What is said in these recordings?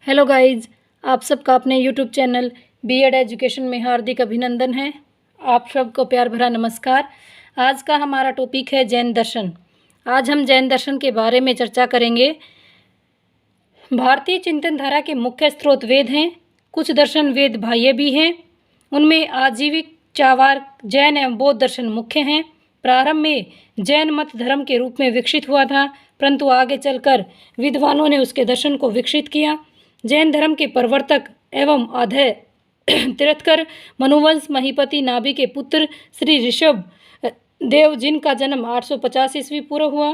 Hello guys, आप सबका अपने यूट्यूब चैनल बीएड एजुकेशन में हार्दिक अभिनंदन है। आप सबको प्यार भरा नमस्कार। आज का हमारा टॉपिक है जैन दर्शन। आज हम जैन दर्शन के बारे में चर्चा करेंगे। भारतीय चिंतन धारा के मुख्य स्रोत वेद हैं। कुछ दर्शन वेद बाह्य भी हैं। उनमें आजीविक, चावार, जैन एवं बौद्ध दर्शन मुख्य हैं। प्रारंभ में जैन मत धर्म के रूप में विकसित हुआ था, परंतु आगे चलकर विद्वानों ने उसके दर्शन को विकसित किया। जैन धर्म के प्रवर्तक एवं आधे तीर्थकर मनुवंश महीपति नाभि के पुत्र श्री ऋषभ देव, जिनका जन्म 850 ईस्वी पूर्व हुआ।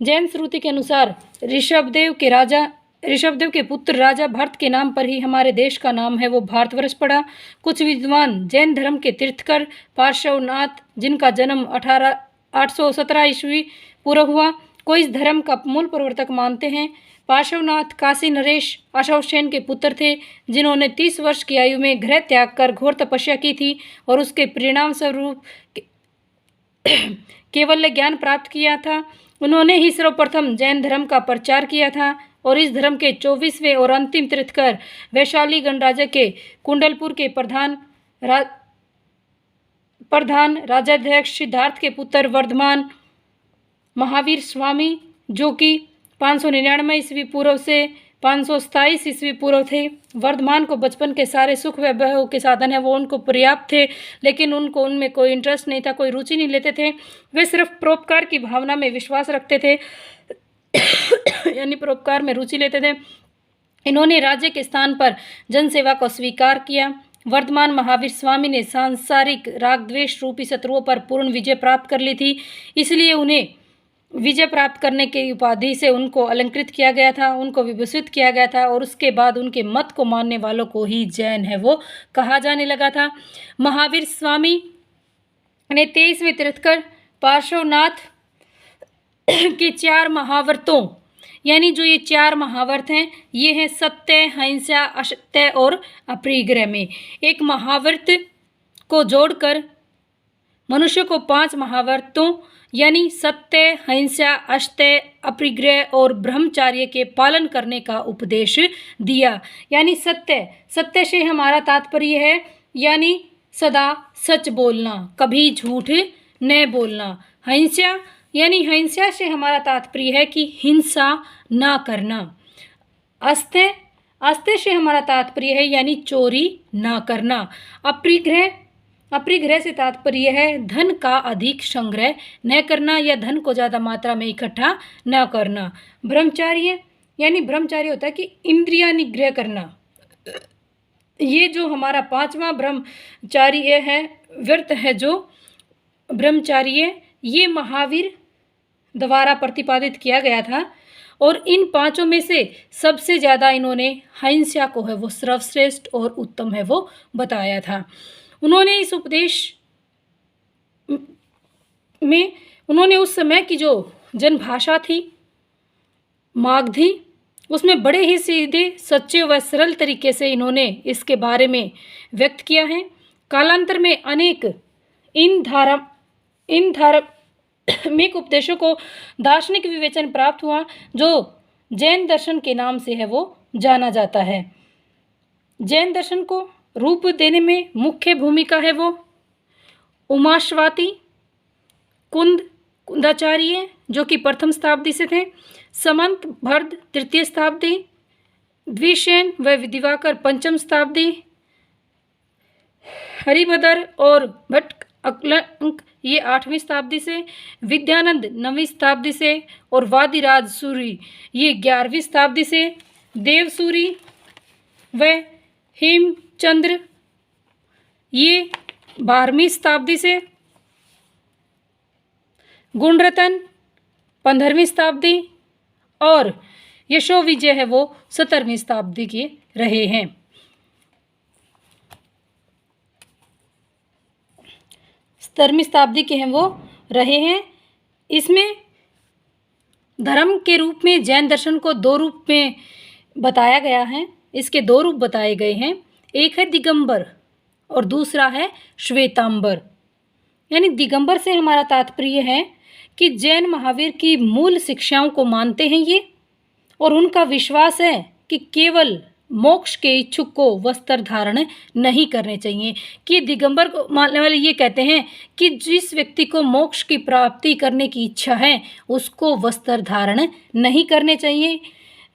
जैन श्रुति के अनुसार ऋषभदेव के पुत्र राजा भरत के नाम पर ही हमारे देश का नाम है वो भारतवर्ष पड़ा। कुछ विद्वान जैन धर्म के तीर्थकर पार्श्वनाथ, जिनका जन्म 817 ईस्वी पूर्व हुआ, को इस धर्म का मूल प्रवर्तक मानते हैं। पार्श्वनाथ काशी नरेश अशोकसेन के पुत्र थे, जिन्होंने 30 वर्ष की आयु में गृह त्याग कर घोर तपस्या की थी और उसके परिणाम स्वरूप केवल ज्ञान प्राप्त किया था। उन्होंने ही सर्वप्रथम जैन धर्म का प्रचार किया था और इस धर्म के 24वें और अंतिम तीर्थकर वैशाली गणराज्य के कुंडलपुर के प्रधान राजाध्यक्ष सिद्धार्थ के पुत्र वर्धमान महावीर स्वामी, जो कि 599 ईस्वी पूर्व से 527 ईस्वी पूर्व थे। वर्धमान को बचपन के सारे सुख वैभव के साधन है वो उनको पर्याप्त थे, लेकिन उनको उनमें कोई इंटरेस्ट नहीं था, कोई रुचि नहीं लेते थे। वे सिर्फ परोपकार की भावना में विश्वास रखते थे यानी परोपकार में रुचि लेते थे। इन्होंने राज्य के स्थान पर जनसेवा को स्वीकार किया। वर्धमान महावीर स्वामी ने सांसारिक राग द्वेष रूपी शत्रुओं पर पूर्ण विजय प्राप्त कर ली थी, इसलिए उन्हें विजय प्राप्त करने की उपाधि से उनको अलंकृत किया गया था, उनको विभूषित किया गया था और उसके बाद उनके मत को मानने वालों को ही जैन है वो कहा जाने लगा था। महावीर स्वामी ने 23वें तीर्थकर पार्श्वनाथ के 4 महावर्तों, यानी जो ये 4 महावर्त हैं, ये हैं सत्य, अहिंसा, असत्य और अपरिग्रह में एक महावर्त को जोड़कर मनुष्य को 5 महावर्तों यानी सत्य, अहिंसा, असत्य, अपरिग्रह और ब्रह्मचर्य के पालन करने का उपदेश दिया। यानी सत्य से हमारा तात्पर्य है यानी सदा सच बोलना, कभी झूठ न बोलना। अहिंसा यानी अहिंसा से हमारा तात्पर्य है कि हिंसा ना करना। अस्त्य से हमारा तात्पर्य है यानी चोरी ना करना। अपरिग्रह से तात्पर्य है धन का अधिक संग्रह न करना या धन को ज़्यादा मात्रा में इकट्ठा न करना। ब्रह्मचर्य यानी ब्रह्मचर्य होता है कि इंद्रिया निग्रह करना। ये जो हमारा 5वां ब्रह्मचर्य है, व्रत है जो ब्रह्मचर्य, ये महावीर द्वारा प्रतिपादित किया गया था और इन 5 में से सबसे ज़्यादा इन्होंने अहिंसा को है वो सर्वश्रेष्ठ और उत्तम है वो बताया था। उन्होंने इस उपदेश में उन्होंने उस समय की जो जनभाषा थी मागधी, उसमें बड़े ही सीधे, सच्चे व सरल तरीके से इन्होंने इसके बारे में व्यक्त किया है। कालांतर में अनेक इन धार्मिक उपदेशों को दार्शनिक विवेचन प्राप्त हुआ, जो जैन दर्शन के नाम से है वो जाना जाता है। जैन दर्शन को रूप देने में मुख्य भूमिका है वो उमाश्वाती कुंदाचार्य, जो कि प्रथम शताब्दी से थे, समंत भरद 3य शताब्दी, द्विसेन व दिवाकर 5वीं शताब्दी, हरिभद्र और भट्ट अकलंक ये 8वीं शताब्दी से, विद्यानंद 9वीं शताब्दी से और वादिराज सूरी ये 11वीं शताब्दी से, देवसूरी व हेमचंद्र ये 12वीं शताब्दी से, गुणरतन 15वीं शताब्दी और यशो विजय है वो 17वीं शताब्दी के रहे हैं। 17वीं शताब्दी के हैं वो रहे हैं। इसमें धर्म के रूप में जैन दर्शन को 2 रूप में बताया गया है। इसके 2 रूप बताए गए हैं, एक है दिगंबर और दूसरा है श्वेतांबर। यानी दिगंबर से हमारा तात्पर्य है कि जैन महावीर की मूल शिक्षाओं को मानते हैं ये, और उनका विश्वास है कि केवल मोक्ष के इच्छुक को वस्त्र धारण नहीं करने चाहिए। कि दिगंबर को मानने वाले ये कहते हैं कि जिस व्यक्ति को मोक्ष की प्राप्ति करने की इच्छा है उसको वस्त्र धारण नहीं करने चाहिए।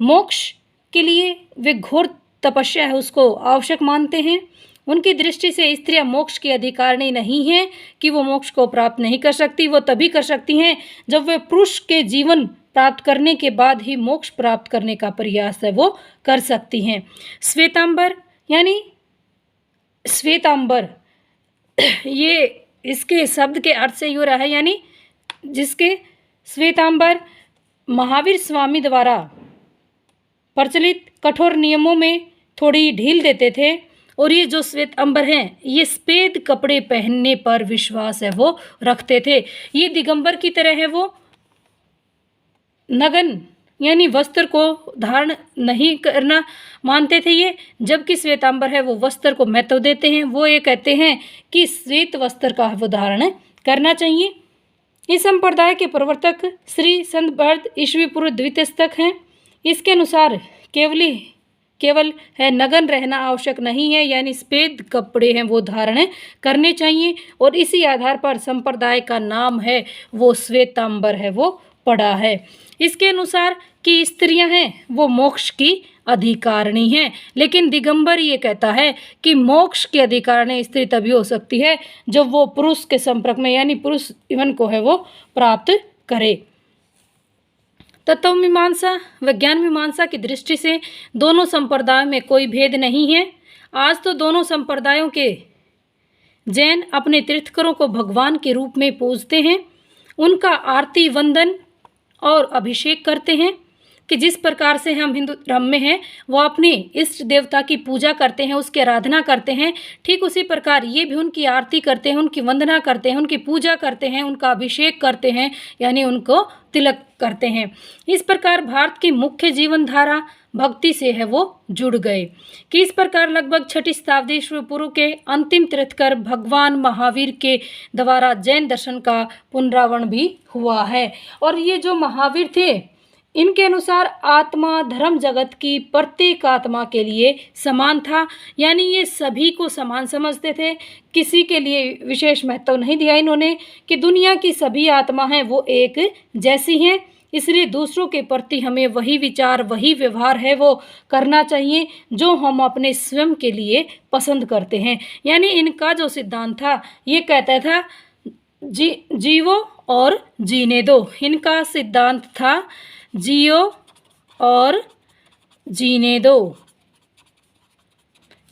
मोक्ष के लिए वे घोर तपस्या है उसको आवश्यक मानते हैं। उनकी दृष्टि से स्त्रियां मोक्ष की अधिकारिणी नहीं हैं कि वो मोक्ष को प्राप्त नहीं कर सकती। वो तभी कर सकती हैं जब वे पुरुष के जीवन प्राप्त करने के बाद ही मोक्ष प्राप्त करने का प्रयास है वो कर सकती हैं। श्वेतांबर यानी श्वेतांबर ये इसके शब्द के अर्थ से हो रहा है, यानी जिसके श्वेतांबर महावीर स्वामी द्वारा प्रचलित कठोर नियमों में थोड़ी ढील देते थे। और ये जो श्वेतांबर हैं ये सफ़ेद कपड़े पहनने पर विश्वास है वो रखते थे। ये दिगंबर की तरह है, वो नगन यानी वस्त्र को धारण नहीं करना मानते थे ये, जबकि श्वेतांबर है वो वस्त्र को महत्व देते हैं। वो ये कहते हैं कि श्वेत वस्त्र का वो धारण करना चाहिए। इस संप्रदाय के प्रवर्तक श्री संत भरत ईस्वी पूर्व द्वितीय शतक हैं। इसके अनुसार केवल है नगन रहना आवश्यक नहीं है, यानी सफ़ेद कपड़े हैं वो धारण करने चाहिए। और इसी आधार पर संप्रदाय का नाम है वो श्वेतांबर है वो पड़ा है। इसके अनुसार कि स्त्रियां हैं वो मोक्ष की अधिकारिणी हैं, लेकिन दिगंबर ये कहता है कि मोक्ष की अधिकारिणी स्त्री तभी हो सकती है जब वो पुरुष के संपर्क में यानी पुरुष जीवन को है वो प्राप्त करे। तत्व मीमांसा व ज्ञान मीमांसा की दृष्टि से दोनों संप्रदायों में कोई भेद नहीं है। आज तो दोनों संप्रदायों के जैन अपने तीर्थंकरों को भगवान के रूप में पूजते हैं, उनका आरती वंदन और अभिषेक करते हैं। कि जिस प्रकार से हम हिंदू धर्म में हैं वो अपने इष्ट देवता की पूजा करते हैं, उसकी आराधना करते हैं, ठीक उसी प्रकार ये भी उनकी आरती करते हैं, उनकी वंदना करते हैं, उनकी पूजा करते हैं, उनका अभिषेक करते हैं, यानी उनको तिलक करते हैं। इस प्रकार भारत की मुख्य जीवन धारा भक्ति से है वो जुड़ गए। कि इस प्रकार लगभग 6वीं शताब्दी ईस्वी पूर्व के अंतिम तीर्थंकर भगवान महावीर के द्वारा जैन दर्शन का पुनरावर्ण भी हुआ है। और ये जो महावीर थे इनके अनुसार आत्मा धर्म जगत की प्रत्येक आत्मा के लिए समान था, यानी ये सभी को समान समझते थे, किसी के लिए विशेष महत्व नहीं दिया इन्होंने। कि दुनिया की सभी आत्मा हैं वो एक जैसी हैं, इसलिए दूसरों के प्रति हमें वही विचार वही व्यवहार है वो करना चाहिए जो हम अपने स्वयं के लिए पसंद करते हैं। यानी इनका जो सिद्धांत था ये कहता था जीवो और जीने दो। इनका सिद्धांत था जियो और जीने दो,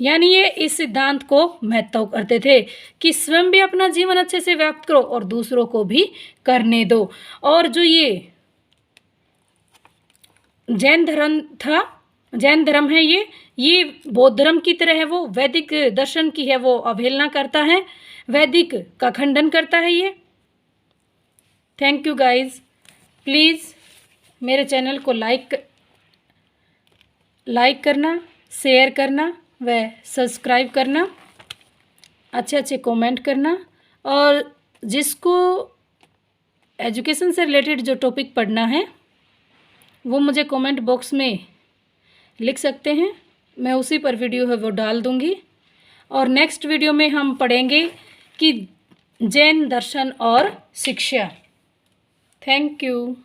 यानी ये इस सिद्धांत को महत्व करते थे कि स्वयं भी अपना जीवन अच्छे से व्याप्त करो और दूसरों को भी करने दो। और जो ये जैन धर्म था, जैन धर्म है ये बौद्ध धर्म की तरह है, वो वैदिक दर्शन की है वो अवहेलना करता है, वैदिक का खंडन करता है ये। थैंक यू गाइज, प्लीज़ मेरे चैनल को लाइक करना, शेयर करना व सब्सक्राइब करना, अच्छे अच्छे कमेंट करना। और जिसको एजुकेशन से रिलेटेड जो टॉपिक पढ़ना है वो मुझे कमेंट बॉक्स में लिख सकते हैं, मैं उसी पर वीडियो है वो डाल दूँगी। और नेक्स्ट वीडियो में हम पढ़ेंगे कि जैन दर्शन और शिक्षा। Thank you.